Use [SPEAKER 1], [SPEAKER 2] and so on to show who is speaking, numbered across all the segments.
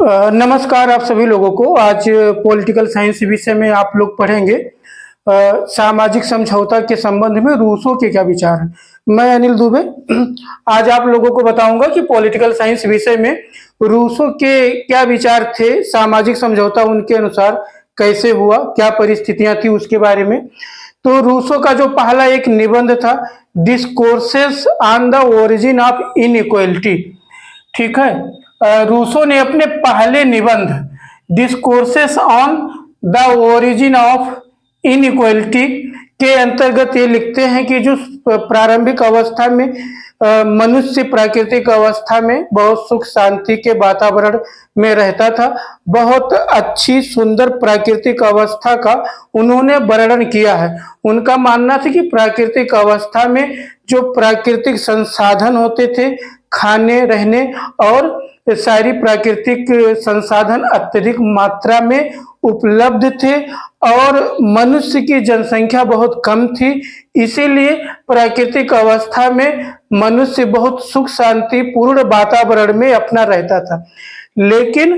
[SPEAKER 1] नमस्कार आप सभी लोगों को। आज पॉलिटिकल साइंस विषय में आप लोग पढ़ेंगे सामाजिक समझौता के संबंध में रूसो के क्या विचार हैं। मैं अनिल दुबे आज आप लोगों को बताऊंगा कि पॉलिटिकल साइंस विषय में रूसो के क्या विचार थे, सामाजिक समझौता उनके अनुसार कैसे हुआ, क्या परिस्थितियां थी उसके बारे में। तो रूसो का जो पहला एक निबंध था, discourses on the origin of inequality, ठीक है। रूसो ने अपने पहले निबंध discourses on the origin of inequality के अंतर्गत ये लिखते हैं कि जो प्रारंभिक अवस्था में मनुष्य प्राकृतिक अवस्था में बहुत सुख शांति के वातावरण में रहता था, बहुत अच्छी सुंदर प्राकृतिक अवस्था का उन्होंने वर्णन किया है। उनका मानना था कि प्राकृतिक अवस्था में जो प्राकृतिक संसाधन होते थे, खाने रहने और सारी प्राकृतिक संसाधन अत्यधिक मात्रा में उपलब्ध थे और मनुष्य की जनसंख्या बहुत कम थी, इसीलिए प्राकृतिक अवस्था में मनुष्य बहुत सुख शांति पूर्ण वातावरण में अपना रहता था। लेकिन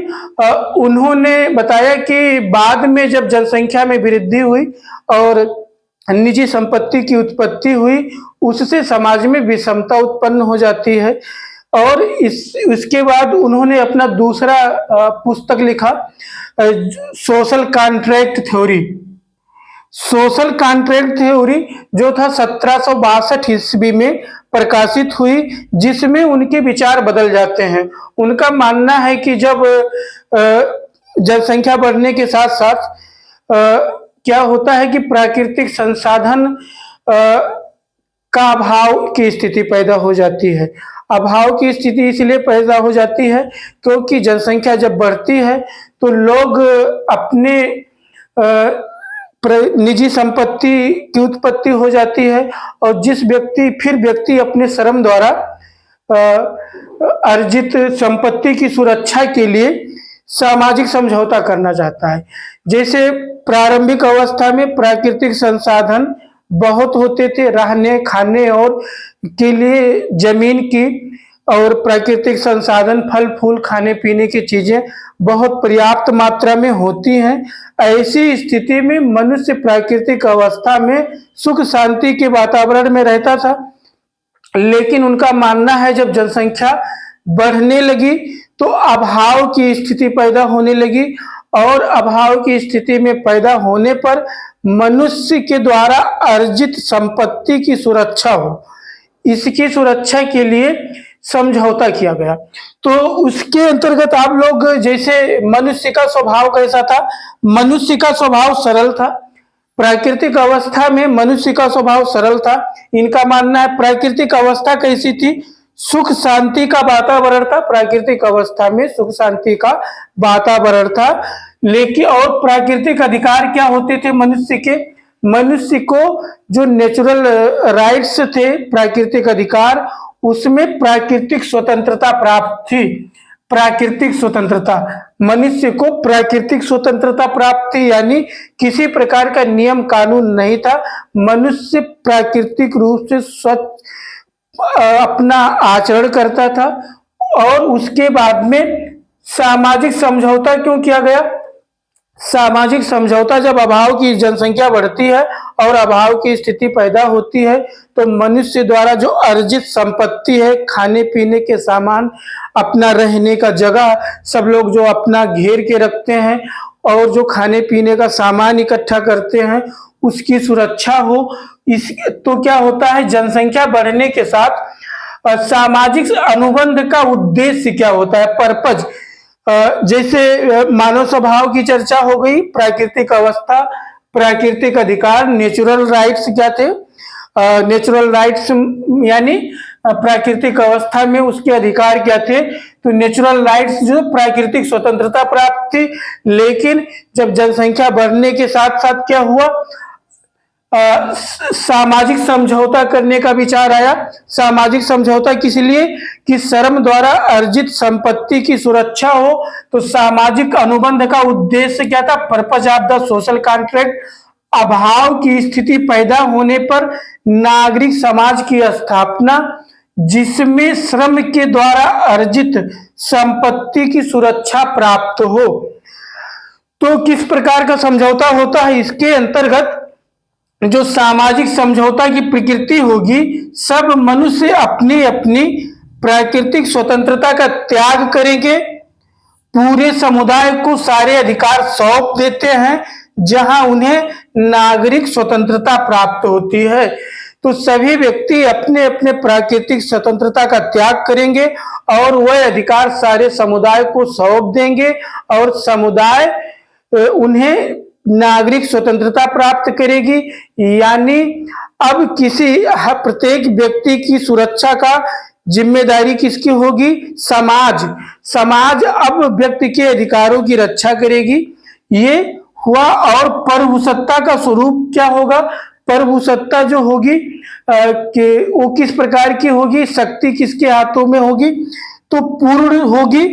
[SPEAKER 1] उन्होंने बताया कि बाद में जब जनसंख्या में वृद्धि हुई और निजी संपत्ति की उत्पत्ति हुई, उससे समाज में विषमता उत्पन्न हो जाती है। और इसके बाद उन्होंने अपना दूसरा पुस्तक लिखा, social contract theory. Social contract theory जो था 1762 ईस्वी में प्रकाशित हुई, जिसमें उनके विचार बदल जाते हैं। उनका मानना है कि जब जनसंख्या बढ़ने के साथ साथ क्या होता है कि प्राकृतिक संसाधन का अभाव की स्थिति पैदा हो जाती है। अभाव की स्थिति इसलिए पैदा हो जाती है क्योंकि जनसंख्या जब बढ़ती है तो लोग अपने निजी संपत्ति की उत्पत्ति हो जाती है और फिर व्यक्ति अपने श्रम द्वारा अर्जित संपत्ति की सुरक्षा के लिए सामाजिक समझौता करना चाहता है। जैसे प्रारंभिक अवस्था में प्राकृतिक संसाधन बहुत होते थे, रहने खाने और के लिए जमीन की और प्राकृतिक संसाधन फल फूल खाने पीने की चीजें बहुत पर्याप्त मात्रा में होती हैं। ऐसी स्थिति में मनुष्य प्राकृतिक अवस्था में सुख शांति के वातावरण में रहता था। लेकिन उनका मानना है जब जनसंख्या बढ़ने लगी तो अभाव की स्थिति पैदा होने लगी और अभाव की स्थिति में पैदा होने पर मनुष्य के द्वारा अर्जित संपत्ति की सुरक्षा हो, इसकी सुरक्षा के लिए समझौता किया गया। तो उसके अंतर्गत आप लोग, जैसे मनुष्य का स्वभाव कैसा था, मनुष्य का स्वभाव सरल था। प्राकृतिक अवस्था में मनुष्य का स्वभाव सरल था। इनका मानना है प्राकृतिक अवस्था कैसी थी, सुख शांति का वातावरण था। प्राकृतिक अवस्था में सुख शांति का वातावरण था। लेकिन और प्राकृतिक अधिकार क्या होते थे मनुष्य के, मनुष्य को जो नेचुरल राइट्स थे, प्राकृतिक अधिकार, उसमें प्राकृतिक स्वतंत्रता प्राप्त थी। प्राकृतिक स्वतंत्रता, मनुष्य को प्राकृतिक स्वतंत्रता प्राप्त थी, यानी किसी प्रकार का नियम कानून नहीं था। मनुष्य प्राकृतिक रूप से अपना आचरण करता था। और उसके बाद में सामाजिक समझौता क्यों किया गया? सामाजिक समझौता, जब अभाव की जनसंख्या बढ़ती है और अभाव की स्थिति पैदा होती है तो मनुष्य द्वारा जो अर्जित संपत्ति है, खाने पीने के सामान, अपना रहने का जगह, सब लोग जो अपना घेर के रखते हैं और जो खाने पीने का सामान इकट्ठा करते हैं, उसकी सुरक्षा हो। तो क्या होता है, जनसंख्या बढ़ने के साथ सामाजिक अनुबंध का उद्देश्य क्या होता है, पर्पज। जैसे मानव स्वभाव की चर्चा हो गई, प्राकृतिक अवस्था, प्राकृतिक अधिकार, नेचुरल राइट्स क्या थे, नेचुरल राइट्स यानी प्राकृतिक अवस्था में उसके अधिकार क्या थे। तो नेचुरल राइट्स जो प्राकृतिक स्वतंत्रता प्राप्त थी। लेकिन जब जनसंख्या बढ़ने के साथ साथ क्या हुआ, सामाजिक समझौता करने का विचार आया। सामाजिक समझौता किस लिए कि श्रम द्वारा अर्जित संपत्ति की सुरक्षा हो। तो सामाजिक अनुबंध का उद्देश्य क्या था, purpose of the social contract, अभाव की स्थिति पैदा होने पर नागरिक समाज की स्थापना, जिसमें श्रम के द्वारा अर्जित संपत्ति की सुरक्षा प्राप्त हो। तो किस प्रकार का समझौता होता है? इसके अंतर्गत जो सामाजिक समझौता की प्रकृति होगी, सब मनुष्य अपनी अपनी प्राकृतिक स्वतंत्रता का त्याग करेंगे, पूरे समुदाय को सारे अधिकार सौंप देते हैं जहां उन्हें नागरिक स्वतंत्रता प्राप्त होती है। तो सभी व्यक्ति अपने अपने प्राकृतिक स्वतंत्रता का त्याग करेंगे और वह अधिकार सारे समुदाय को सौंप देंगे और समुदाय उन्हें नागरिक स्वतंत्रता प्राप्त करेगी। यानी अब प्रत्येक व्यक्ति की सुरक्षा का जिम्मेदारी किसकी होगी? समाज अब व्यक्ति के अधिकारों की रक्षा करेगी। ये हुआ। और प्रभुसत्ता का स्वरूप क्या होगा? प्रभुसत्ता जो होगी कि वो किस प्रकार की होगी? शक्ति किसके हाथों में होगी? तो पूर्ण होगी,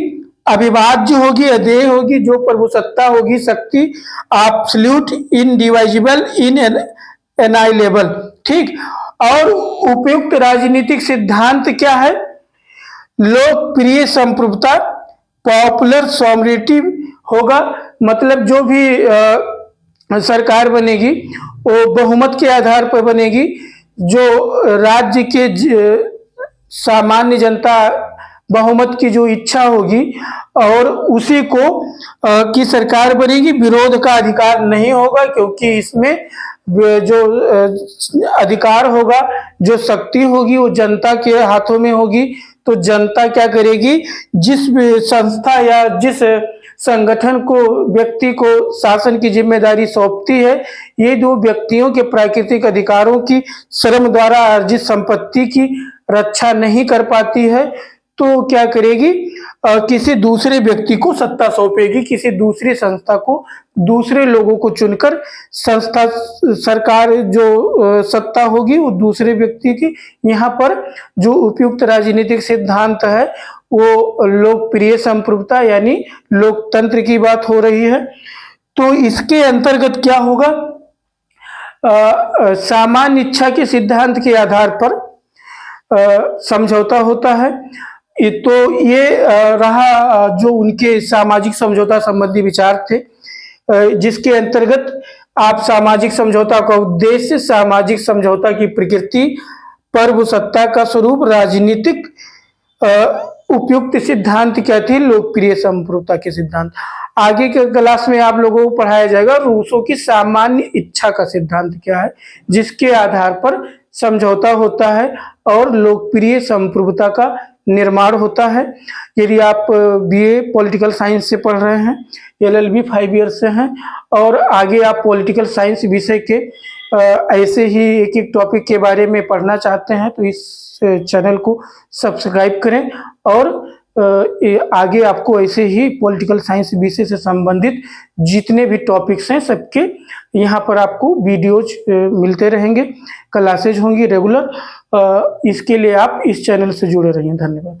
[SPEAKER 1] अविभाज्य होगी, अदेय होगी। जो प्रभुसत्ता होगी, शक्ति एब्सोल्यूट, इनडिवाइजिबल, इनएनाइलेबल। ठीक। और उपयुक्त राजनीतिक सिद्धांत क्या है? लोकप्रिय संप्रभुता, पॉपुलर सॉवरेनिटी होगा। मतलब जो भी सरकार बनेगी वो बहुमत के आधार पर बनेगी। जो राज्य के सामान्य जनता बहुमत की जो इच्छा होगी और उसी को की सरकार बनेगी। विरोध का अधिकार नहीं होगा, क्योंकि इसमें जो अधिकार होगा, जो शक्ति होगी, वो जनता के हाथों में होगी। तो जनता क्या करेगी? जिस संस्था या जिस संगठन को, व्यक्ति को शासन की जिम्मेदारी सौंपती है, ये दो व्यक्तियों के प्राकृतिक अधिकारों की श्रम द्वारा अर्जित संपत्ति की रक्षा नहीं कर पाती है, तो क्या करेगी? किसी दूसरे व्यक्ति को सत्ता सौंपेगी, किसी दूसरी संस्था को, दूसरे लोगों को चुनकर सरकार जो सत्ता होगी वो दूसरे व्यक्ति की। यहाँ पर जो उपयुक्त राजनीतिक सिद्धांत है वो लोकप्रिय संप्रभुता यानी लोकतंत्र की बात हो रही है। तो इसके अंतर्गत क्या होगा? सामान्य इच्छा के सिद्धांत के आधार पर समझौता होता है। तो ये रहा जो उनके सामाजिक समझौता संबंधी विचार थे, जिसके अंतर्गत आप सामाजिक समझौता का उद्देश्य, सामाजिक समझौता की प्रकृति, प्रभुसत्ता का स्वरूप, राजनीतिक उपयुक्त सिद्धांत क्या थे? लोकप्रिय संप्रभुता के सिद्धांत। आगे के क्लास में आप लोगों को पढ़ाया जाएगा रूसो की सामान्य इच्छा का सिद्धांत क्या है, जिसके आधार पर समझौता होता है और लोकप्रिय संप्रभुता का निर्माण होता है। यदि आप बीए पॉलिटिकल साइंस से पढ़ रहे हैं, एलएलबी 5 ईयर से हैं और आगे आप पॉलिटिकल साइंस विषय के ऐसे ही एक एक टॉपिक के बारे में पढ़ना चाहते हैं, तो इस चैनल को सब्सक्राइब करें और आगे आपको ऐसे ही पॉलिटिकल साइंस विषय से संबंधित जितने भी टॉपिक्स हैं सबके यहाँ पर आपको वीडियोज मिलते रहेंगे, क्लासेज होंगी रेगुलर। इसके लिए आप इस चैनल से जुड़े रहिए। धन्यवाद।